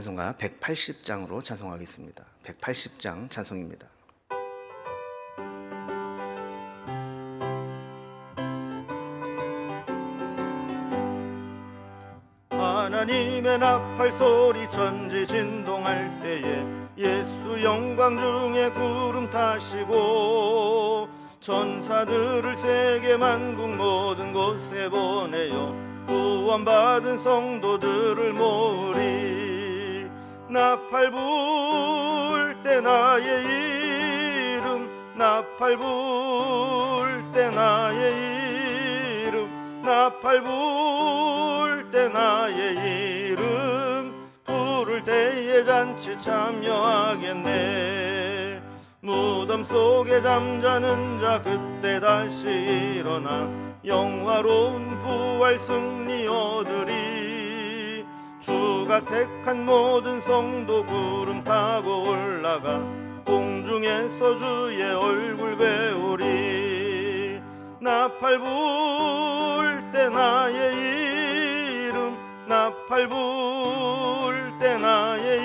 찬송가 180장으로 찬송하겠습니다. 180장 찬송입니다. 하나님의 나팔 소리 천지 진동할 때에 예수 영광 중에 구름 타시고 천사들을 세계 만국 모든 곳에 보내어 구원받은 성도들을 모으리. 나팔 불 때 나의 이름, 나팔 불 때 나의 이름, 나팔 불 때 나의 이름, 부를 때에 잔치 참여하겠네. 무덤 속에 잠자는 자 그때 다시 일어나 영화로운 부활 승리 얻으리. 주가 택한 모든 성도 구름 타고 올라가 공중에서 주의 얼굴 배우리. 나팔 불 때 나의 이름, 나팔 불 때 나의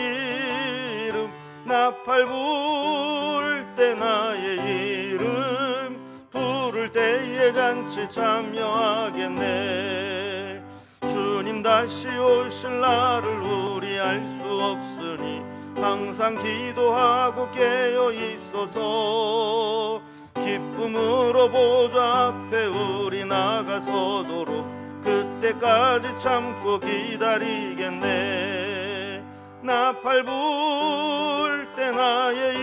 이름, 나팔 불 때 나의 이름, 부를 때에 잔치 참여하겠네. 주님 다시 오실 날을 우리 알 수 없으니 항상 기도하고 깨어 있어서 기쁨으로 보좌 앞에 우리 나가서도록 그때까지 참고 기다리겠네. 나팔 불 때 나의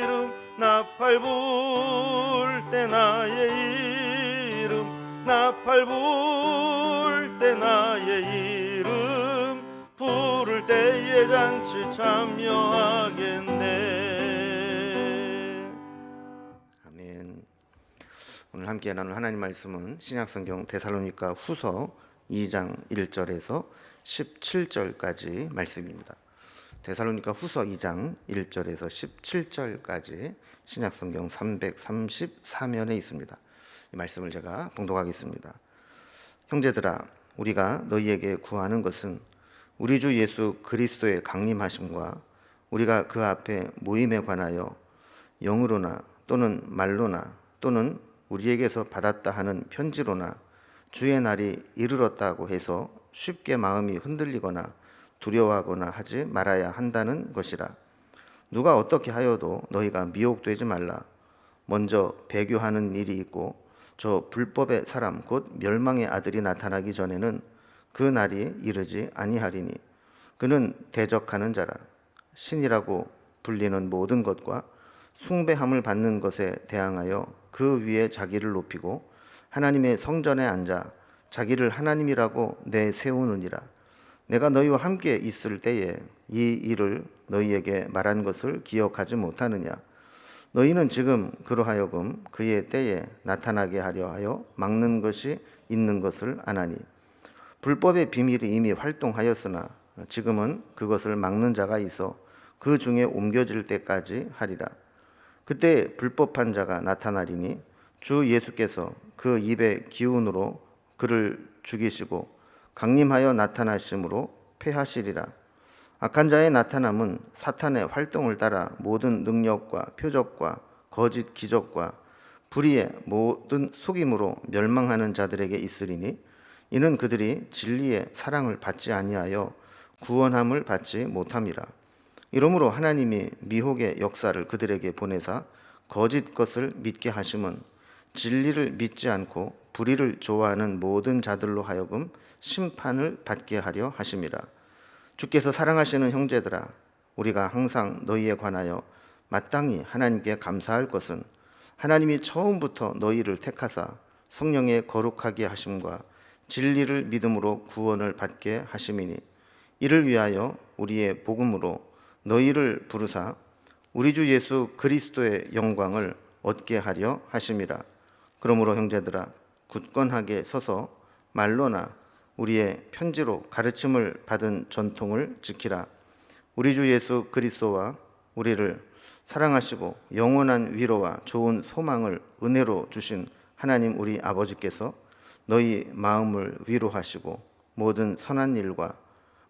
이름, 나팔 불 때 나의 이름, 나팔 불 때 나의 이름, 부를 때에 잔치 참여하겠네. 아멘. 오늘 함께 나눌 하나님 말씀은 신약성경 데살로니가 후서 2장 1절에서 17절까지 말씀입니다. 데살로니가 후서 2장 1절에서 17절까지 신약성경 334면에 있습니다. 이 말씀을 제가 봉독하겠습니다. 형제들아, 우리가 너희에게 구하는 것은 우리 주 예수 그리스도의 강림하심과 우리가 그 앞에 모임에 관하여 영으로나 또는 말로나 또는 우리에게서 받았다 하는 편지로나 주의 날이 이르렀다고 해서 쉽게 마음이 흔들리거나 두려워하거나 하지 말아야 한다는 것이라. 누가 어떻게 하여도 너희가 미혹되지 말라. 먼저 배교하는 일이 있고 저 불법의 사람 곧 멸망의 아들이 나타나기 전에는 그 날이 이르지 아니하리니 그는 대적하는 자라. 신이라고 불리는 모든 것과 숭배함을 받는 것에 대항하여 그 위에 자기를 높이고 하나님의 성전에 앉아 자기를 하나님이라고 내세우느니라. 내가 너희와 함께 있을 때에 이 일을 너희에게 말한 것을 기억하지 못하느냐. 너희는 지금 그러하여금 그의 때에 나타나게 하려 하여 막는 것이 있는 것을 아나니 불법의 비밀이 이미 활동하였으나 지금은 그것을 막는 자가 있어 그 중에 옮겨질 때까지 하리라. 그때 불법한 자가 나타나리니 주 예수께서 그 입의 기운으로 그를 죽이시고 강림하여 나타나심으로 패하시리라. 악한 자의 나타남은 사탄의 활동을 따라 모든 능력과 표적과 거짓 기적과 불의의 모든 속임으로 멸망하는 자들에게 있으리니 이는 그들이 진리의 사랑을 받지 아니하여 구원함을 받지 못함이라. 이러므로 하나님이 미혹의 역사를 그들에게 보내사 거짓 것을 믿게 하심은 진리를 믿지 않고 불의를 좋아하는 모든 자들로 하여금 심판을 받게 하려 하심이라. 주께서 사랑하시는 형제들아, 우리가 항상 너희에 관하여 마땅히 하나님께 감사할 것은 하나님이 처음부터 너희를 택하사 성령의 거룩하게 하심과 진리를 믿음으로 구원을 받게 하심이니 이를 위하여 우리의 복음으로 너희를 부르사 우리 주 예수 그리스도의 영광을 얻게 하려 하심이라. 그러므로 형제들아, 굳건하게 서서 말로나 우리의 편지로 가르침을 받은 전통을 지키라. 우리 주 예수 그리스도와 우리를 사랑하시고 영원한 위로와 좋은 소망을 은혜로 주신 하나님 우리 아버지께서 너희 마음을 위로하시고 모든 선한 일과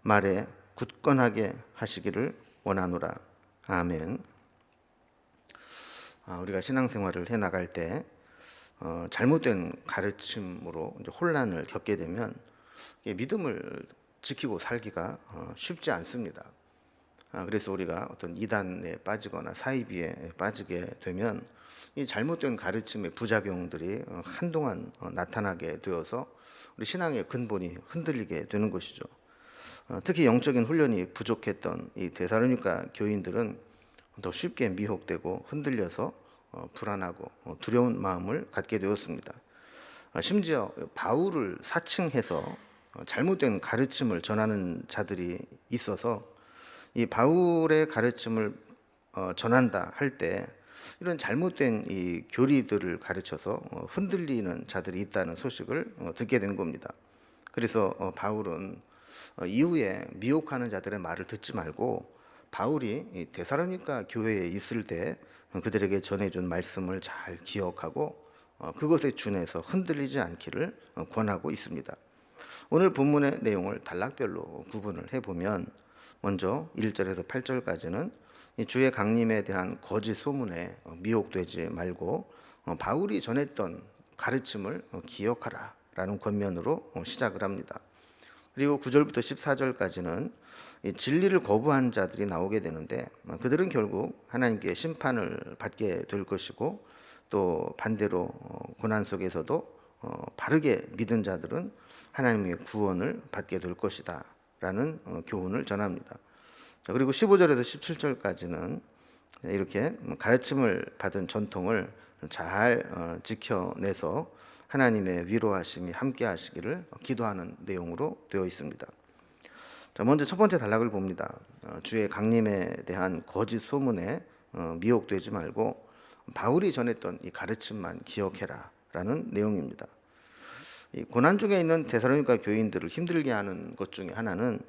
말에 굳건하게 하시기를 원하노라. 아멘. 우리가 신앙생활을 해 나갈 때 잘못된 가르침으로 이제 혼란을 겪게 되면 믿음을 지키고 살기가 쉽지 않습니다. 그래서 우리가 어떤 이단에 빠지거나 사이비에 빠지게 되면 이 잘못된 가르침의 부작용들이 한동안 나타나게 되어서 우리 신앙의 근본이 흔들리게 되는 것이죠. 특히 영적인 훈련이 부족했던 이 데살로니가 교인들은 더 쉽게 미혹되고 흔들려서 불안하고 두려운 마음을 갖게 되었습니다. 심지어 바울을 사칭해서 잘못된 가르침을 전하는 자들이 있어서 이 바울의 가르침을 전한다 할 때 이런 잘못된 이 교리들을 가르쳐서 흔들리는 자들이 있다는 소식을 듣게 된 겁니다. 그래서 바울은 이후에 미혹하는 자들의 말을 듣지 말고 바울이 데살로니가 교회에 있을 때 그들에게 전해준 말씀을 잘 기억하고 그것에 준해서 흔들리지 않기를 권하고 있습니다. 오늘 본문의 내용을 단락별로 구분을 해보면 먼저 1절에서 8절까지는 주의 강림에 대한 거짓 소문에 미혹되지 말고 바울이 전했던 가르침을 기억하라 라는 권면으로 시작을 합니다. 그리고 9절부터 14절까지는 진리를 거부한 자들이 나오게 되는데 그들은 결국 하나님께 심판을 받게 될 것이고 또 반대로 고난 속에서도 바르게 믿은 자들은 하나님의 구원을 받게 될 것이다 라는 교훈을 전합니다. 그리고 15절에서 17절까지는 이렇게 가르침을 받은 전통을 잘 지켜내서 하나님의 위로하심이 함께 하시기를 기도하는 내용으로 되어 있습니다. 먼저 첫 번째 단락을 봅니다. 주의 강림에 대한 거짓 소문에 미혹되지 말고 바울이 전했던 이 가르침만 기억해라 라는 내용입니다. 이 고난 중에 있는 데살로니가 교인들을 힘들게 하는 것 중에 하나는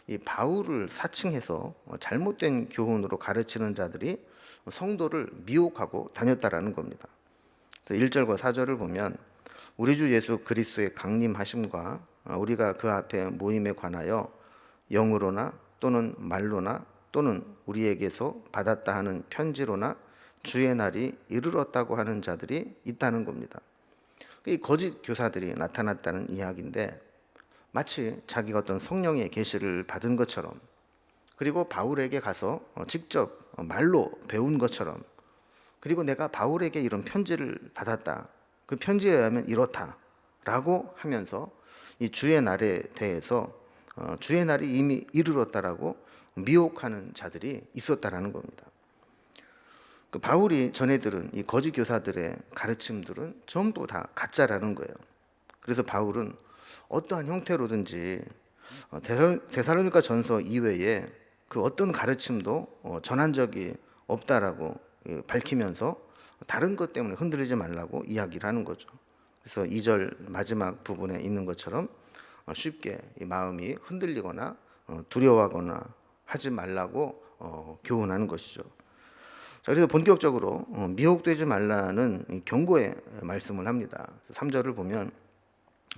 이 바울을 사칭해서 잘못된 교훈으로 가르치는 자들이 성도를 미혹하고 다녔다라는 겁니다. 1절과 4절을 보면 우리 주 예수 그리스도의 강림하심과 우리가 그 앞에 모임에 관하여 영으로나 또는 말로나 또는 우리에게서 받았다 하는 편지로나 주의 날이 이르렀다고 하는 자들이 있다는 겁니다. 이 거짓 교사들이 나타났다는 이야기인데 마치 자기가 어떤 성령의 계시를 받은 것처럼 그리고 바울에게 가서 직접 말로 배운 것처럼 그리고 내가 바울에게 이런 편지를 받았다. 그 편지에 의하면 이렇다. 라고 하면서 이 주의 날에 대해서 주의 날이 이미 이르렀다라고 미혹하는 자들이 있었다라는 겁니다. 그 바울이 전해들은 이 거짓 교사들의 가르침들은 전부 다 가짜라는 거예요. 그래서 바울은 어떠한 형태로든지 데살로니가 전서 이외에 그 어떤 가르침도 전한 적이 없다라고 밝히면서 다른 것 때문에 흔들리지 말라고 이야기를 하는 거죠. 그래서 2절 마지막 부분에 있는 것처럼 쉽게 이 마음이 흔들리거나 두려워하거나 하지 말라고 교훈하는 것이죠. 그래서 본격적으로 미혹되지 말라는 경고의 말씀을 합니다. 3절을 보면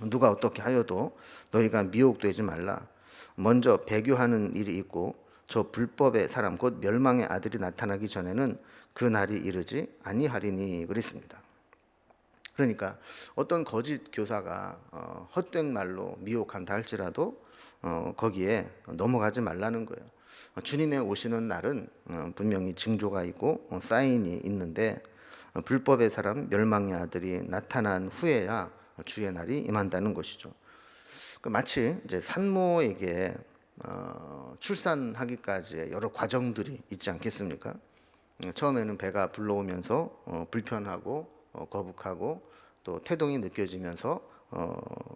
누가 어떻게 하여도 너희가 미혹되지 말라. 먼저 배교하는 일이 있고 저 불법의 사람 곧 멸망의 아들이 나타나기 전에는 그 날이 이르지 아니하리니 그랬습니다. 그러니까 어떤 거짓 교사가 헛된 말로 미혹한다 할지라도 거기에 넘어가지 말라는 거예요. 주님의 오시는 날은 분명히 징조가 있고 사인이 있는데 불법의 사람 멸망의 아들이 나타난 후에야 주의 날이 임한다는 것이죠. 마치 이제 산모에게 출산하기까지의 여러 과정들이 있지 않겠습니까? 처음에는 배가 불러오면서 불편하고 거북하고 또 태동이 느껴지면서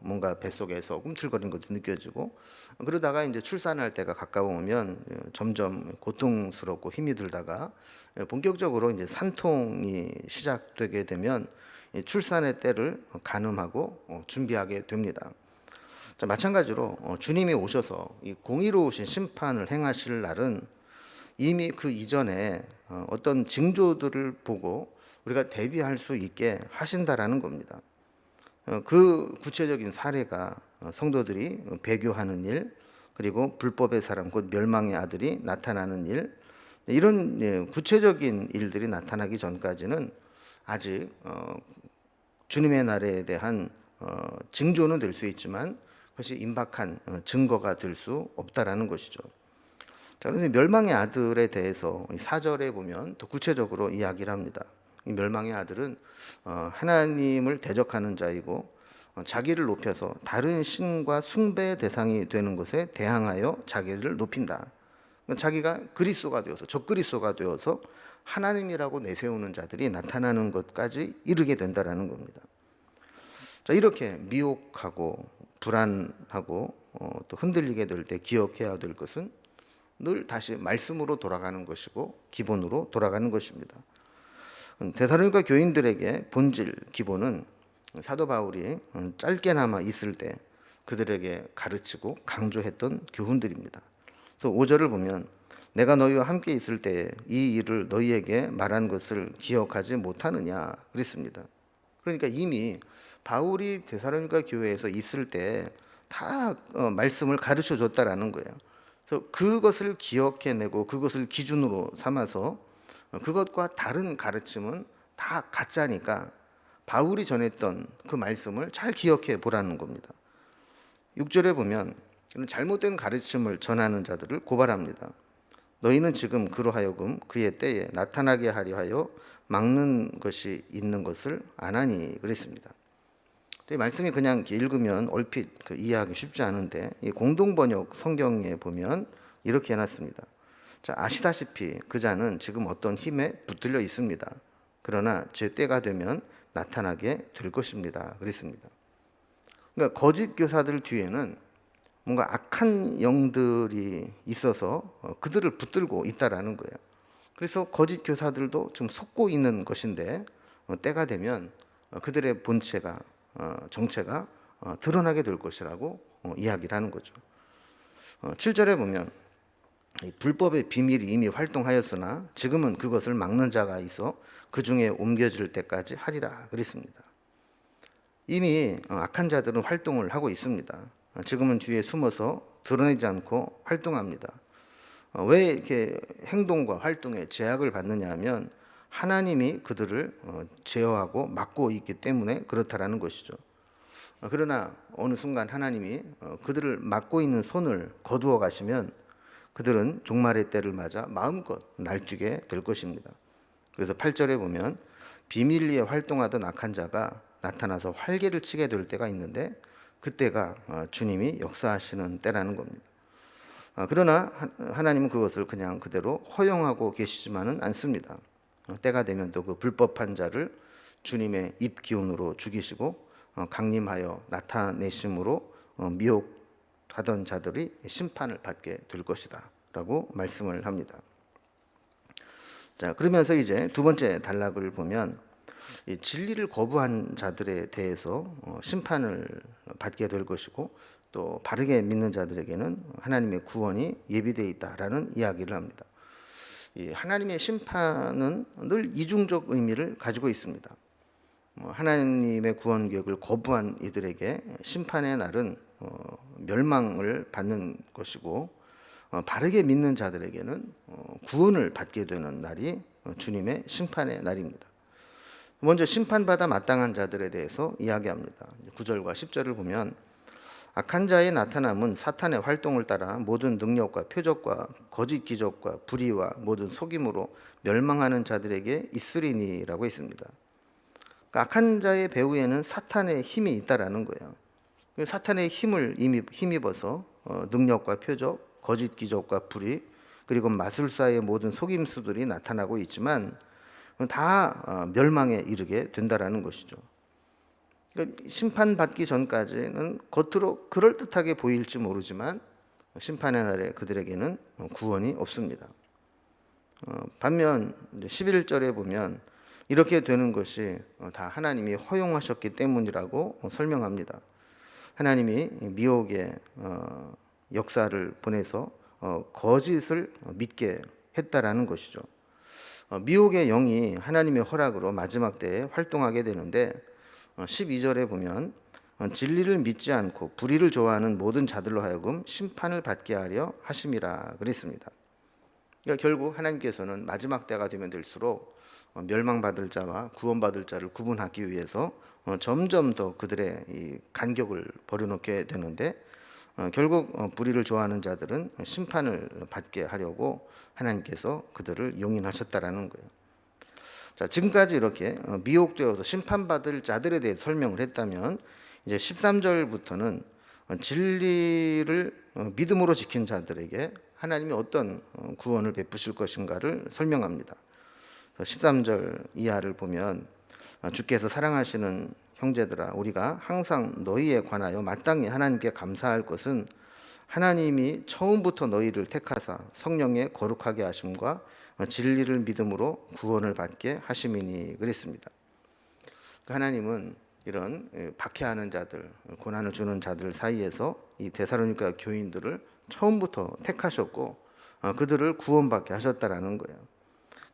뭔가 뱃속에서 꿈틀거리는 것도 느껴지고 그러다가 이제 출산할 때가 가까우면 점점 고통스럽고 힘이 들다가 본격적으로 이제 산통이 시작되게 되면 출산의 때를 가늠하고 준비하게 됩니다. 자, 마찬가지로 주님이 오셔서 이 공의로우신 심판을 행하실 날은 이미 그 이전에 어떤 징조들을 보고 우리가 대비할 수 있게 하신다라는 겁니다. 그 구체적인 사례가 성도들이 배교하는 일, 그리고 불법의 사람 곧 멸망의 아들이 나타나는 일, 이런 구체적인 일들이 나타나기 전까지는 아직 주님의 날에 대한 징조는 될 수 있지만 그것이 임박한 증거가 될 수 없다라는 것이죠. 자, 그런데 멸망의 아들에 대해서 4절에 보면 더 구체적으로 이야기를 합니다. 이 멸망의 아들은 하나님을 대적하는 자이고 자기를 높여서 다른 신과 숭배의 대상이 되는 것에 대항하여 자기를 높인다. 자기가 그리스도가 되어서 적그리스도가 되어서 하나님이라고 내세우는 자들이 나타나는 것까지 이르게 된다라는 겁니다. 자, 이렇게 미혹하고 불안하고 또 흔들리게 될 때 기억해야 될 것은 늘 다시 말씀으로 돌아가는 것이고 기본으로 돌아가는 것입니다. 데살로니가 교인들에게 본질 기본은 사도 바울이 짧게나마 있을 때 그들에게 가르치고 강조했던 교훈들입니다. 그래서 5절을 보면 내가 너희와 함께 있을 때 이 일을 너희에게 말한 것을 기억하지 못하느냐 그랬습니다. 그러니까 이미 바울이 데살로니가 교회에서 있을 때 다 말씀을 가르쳐 줬다라는 거예요. 그래서 그것을 기억해내고 그것을 기준으로 삼아서 그것과 다른 가르침은 다 가짜니까 바울이 전했던 그 말씀을 잘 기억해 보라는 겁니다. 6절에 보면 잘못된 가르침을 전하는 자들을 고발합니다. 너희는 지금 그로 하여금 그의 때에 나타나게 하려 하여 막는 것이 있는 것을 아나니 그랬습니다. 이 말씀이 그냥 이렇게 읽으면 얼핏 이해하기 쉽지 않은데 이 공동번역 성경에 보면 이렇게 해놨습니다. 자, 아시다시피 그 자는 지금 어떤 힘에 붙들려 있습니다. 그러나 제 때가 되면 나타나게 될 것입니다. 그랬습니다. 그러니까 거짓 교사들 뒤에는 뭔가 악한 영들이 있어서 그들을 붙들고 있다라는 거예요. 그래서 거짓 교사들도 좀 속고 있는 것인데 때가 되면 그들의 본체가 정체가 드러나게 될 것이라고 이야기를 하는 거죠. 7절에 보면 불법의 비밀이 이미 활동하였으나 지금은 그것을 막는 자가 있어 그 중에 옮겨질 때까지 하리라 그랬습니다. 이미 악한 자들은 활동을 하고 있습니다. 지금은 뒤에 숨어서 드러내지 않고 활동합니다. 왜 이렇게 행동과 활동에 제약을 받느냐 하면 하나님이 그들을 제어하고 막고 있기 때문에 그렇다라는 것이죠. 그러나 어느 순간 하나님이 그들을 막고 있는 손을 거두어 가시면 그들은 종말의 때를 맞아 마음껏 날뛰게 될 것입니다. 그래서 8절에 보면 비밀리에 활동하던 악한 자가 나타나서 활개를 치게 될 때가 있는데 그때가 주님이 역사하시는 때라는 겁니다. 그러나 하나님은 그것을 그냥 그대로 허용하고 계시지만은 않습니다. 때가 되면 또 그 불법한 자를 주님의 입기운으로 죽이시고 강림하여 나타내심으로 미혹하던 자들이 심판을 받게 될 것이다 라고 말씀을 합니다. 자, 그러면서 이제 두 번째 단락을 보면 이 진리를 거부한 자들에 대해서 심판을 받게 될 것이고 또 바르게 믿는 자들에게는 하나님의 구원이 예비되어 있다라는 이야기를 합니다. 이 하나님의 심판은 늘 이중적 의미를 가지고 있습니다. 하나님의 구원 계획을 거부한 이들에게 심판의 날은 멸망을 받는 것이고 바르게 믿는 자들에게는 구원을 받게 되는 날이 주님의 심판의 날입니다. 먼저 심판받아 마땅한 자들에 대해서 이야기합니다. 9절과 10절을 보면 악한 자의 나타남은 사탄의 활동을 따라 모든 능력과 표적과 거짓 기적과 불의와 모든 속임으로 멸망하는 자들에게 있으리니라고 했습니다. 그러니까 악한 자의 배후에는 사탄의 힘이 있다라는 거예요. 사탄의 힘을 힘입어서 능력과 표적, 거짓 기적과 불의, 그리고 마술사의 모든 속임수들이 나타나고 있지만 다 멸망에 이르게 된다라는 것이죠. 그러니까 심판받기 전까지는 겉으로 그럴듯하게 보일지 모르지만 심판의 날에 그들에게는 구원이 없습니다. 반면 11절에 보면 이렇게 되는 것이 다 하나님이 허용하셨기 때문이라고 설명합니다. 하나님이 미혹의 역사를 보내서 거짓을 믿게 했다라는 것이죠. 미혹의 영이 하나님의 허락으로 마지막 때에 활동하게 되는데 12절에 보면 진리를 믿지 않고 불의를 좋아하는 모든 자들로 하여금 심판을 받게 하려 하심이라 그랬습니다. 그러니까 결국 하나님께서는 마지막 때가 되면 될수록 멸망받을 자와 구원받을 자를 구분하기 위해서 점점 더 그들의 이 간격을 벌여놓게 되는데, 결국 불의를 좋아하는 자들은 심판을 받게 하려고 하나님께서 그들을 용인하셨다라는 거예요. 자, 지금까지 이렇게 미혹되어서 심판받을 자들에 대해 설명을 했다면, 이제 13절부터는 진리를 믿음으로 지킨 자들에게 하나님이 어떤 구원을 베푸실 것인가를 설명합니다. 13절 이하를 보면, 주께서 사랑하시는 형제들아, 우리가 항상 너희에 관하여 마땅히 하나님께 감사할 것은 하나님이 처음부터 너희를 택하사 성령의 거룩하게 하심과 진리를 믿음으로 구원을 받게 하심이니 그랬습니다. 하나님은 이런 박해하는 자들, 고난을 주는 자들 사이에서 이 데살로니가 교인들을 처음부터 택하셨고 그들을 구원받게 하셨다라는 거예요.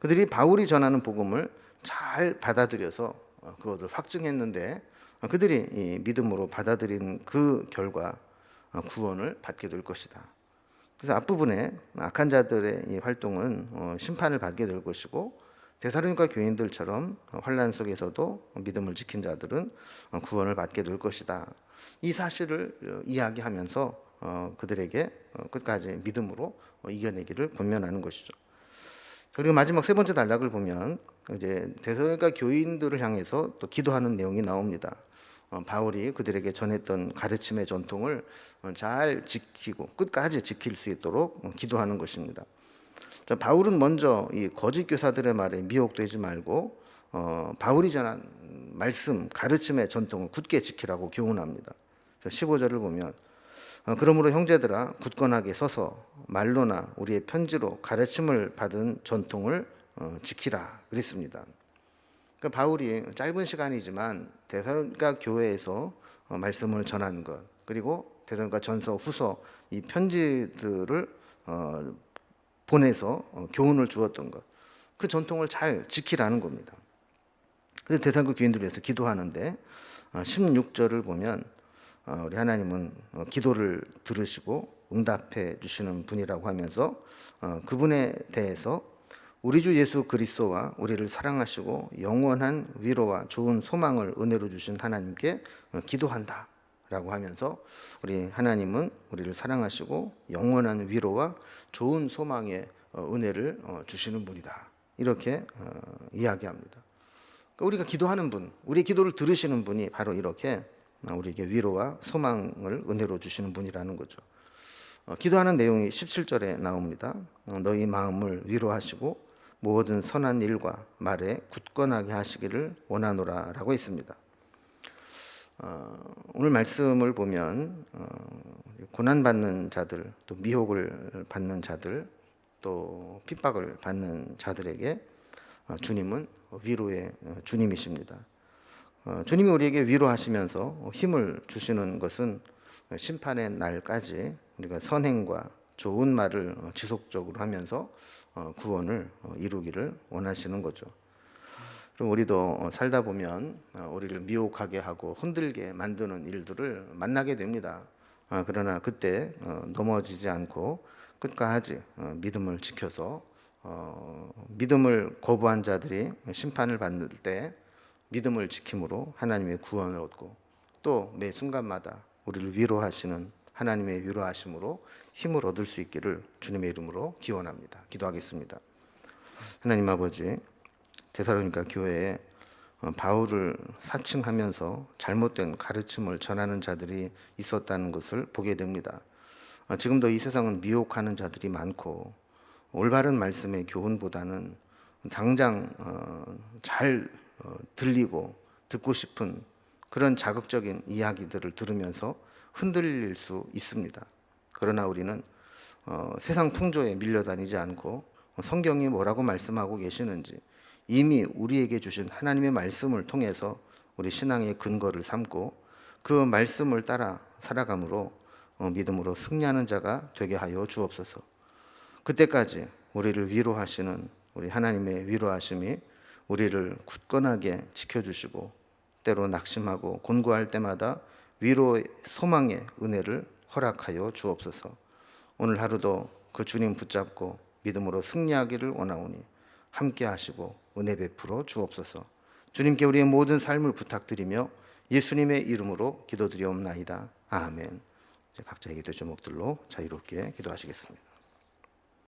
그들이 바울이 전하는 복음을 잘 받아들여서 그것을 확증했는데, 그들이 이 믿음으로 받아들인 그 결과 구원을 받게 될 것이다. 그래서 앞부분에 악한 자들의 이 활동은 심판을 받게 될 것이고, 데살로니가 교인들처럼 환난 속에서도 믿음을 지킨 자들은 구원을 받게 될 것이다. 이 사실을 이야기하면서 그들에게 끝까지 믿음으로 이겨내기를 권면하는 것이죠. 그리고 마지막 세 번째 단락을 보면 이제 데살로니가 교인들을 향해서 또 기도하는 내용이 나옵니다. 바울이 그들에게 전했던 가르침의 전통을 잘 지키고 끝까지 지킬 수 있도록 기도하는 것입니다. 바울은 먼저 이 거짓 교사들의 말에 미혹되지 말고 바울이 전한 말씀, 가르침의 전통을 굳게 지키라고 교훈합니다. 15절을 보면, 그러므로 형제들아 굳건하게 서서 말로나 우리의 편지로 가르침을 받은 전통을 지키라 그랬습니다. 그러니까 바울이 짧은 시간이지만 데살로니가 교회에서 말씀을 전한 것, 그리고 데살로니가 전서, 후서 이 편지들을 보내서 교훈을 주었던 것, 그 전통을 잘 지키라는 겁니다. 그래서 데살로니가 교인들을 위해서 기도하는데 16절을 보면 우리 하나님은 기도를 들으시고 응답해 주시는 분이라고 하면서 그분에 대해서 우리 주 예수 그리스도와 우리를 사랑하시고 영원한 위로와 좋은 소망을 은혜로 주신 하나님께 기도한다 라고 하면서, 우리 하나님은 우리를 사랑하시고 영원한 위로와 좋은 소망의 은혜를 주시는 분이다, 이렇게 이야기합니다. 그러니까 우리가 기도하는 분, 우리의 기도를 들으시는 분이 바로 이렇게 우리에게 위로와 소망을 은혜로 주시는 분이라는 거죠. 기도하는 내용이 17절에 나옵니다. 너희 마음을 위로하시고 모든 선한 일과 말에 굳건하게 하시기를 원하노라 라고 있습니다. 오늘 말씀을 보면 고난받는 자들, 또 미혹을 받는 자들, 또 핍박을 받는 자들에게 주님은 위로의 주님이십니다. 주님이 우리에게 위로하시면서 힘을 주시는 것은 심판의 날까지 우리가 선행과 좋은 말을 지속적으로 하면서 구원을 이루기를 원하시는 거죠. 그럼 우리도 살다 보면 우리를 미혹하게 하고 흔들게 만드는 일들을 만나게 됩니다. 그러나 그때 넘어지지 않고 끝까지 믿음을 지켜서 믿음을 거부한 자들이 심판을 받을 때 믿음을 지킴으로 하나님의 구원을 얻고, 또 매 순간마다 우리를 위로하시는 하나님의 위로하심으로 힘을 얻을 수 있기를 주님의 이름으로 기원합니다. 기도하겠습니다. 하나님 아버지, 데살로니가 교회에 바울을 사칭하면서 잘못된 가르침을 전하는 자들이 있었다는 것을 보게 됩니다. 지금도 이 세상은 미혹하는 자들이 많고, 올바른 말씀의 교훈보다는 당장 잘 들리고 듣고 싶은 그런 자극적인 이야기들을 들으면서 흔들릴 수 있습니다. 그러나 우리는 세상 풍조에 밀려다니지 않고 성경이 뭐라고 말씀하고 계시는지 이미 우리에게 주신 하나님의 말씀을 통해서 우리 신앙의 근거를 삼고 그 말씀을 따라 살아감으로 믿음으로 승리하는 자가 되게 하여 주옵소서. 그때까지 우리를 위로하시는 우리 하나님의 위로하심이 우리를 굳건하게 지켜주시고, 때로 낙심하고 곤고할 때마다 위로의 소망의 은혜를 허락하여 주옵소서. 오늘 하루도 그 주님 붙잡고 믿음으로 승리하기를 원하오니 함께 하시고 은혜 베풀어 주옵소서. 주님께 우리의 모든 삶을 부탁드리며 예수님의 이름으로 기도드리옵나이다. 아멘. 각자의 기도 제목들로 자유롭게 기도하시겠습니다.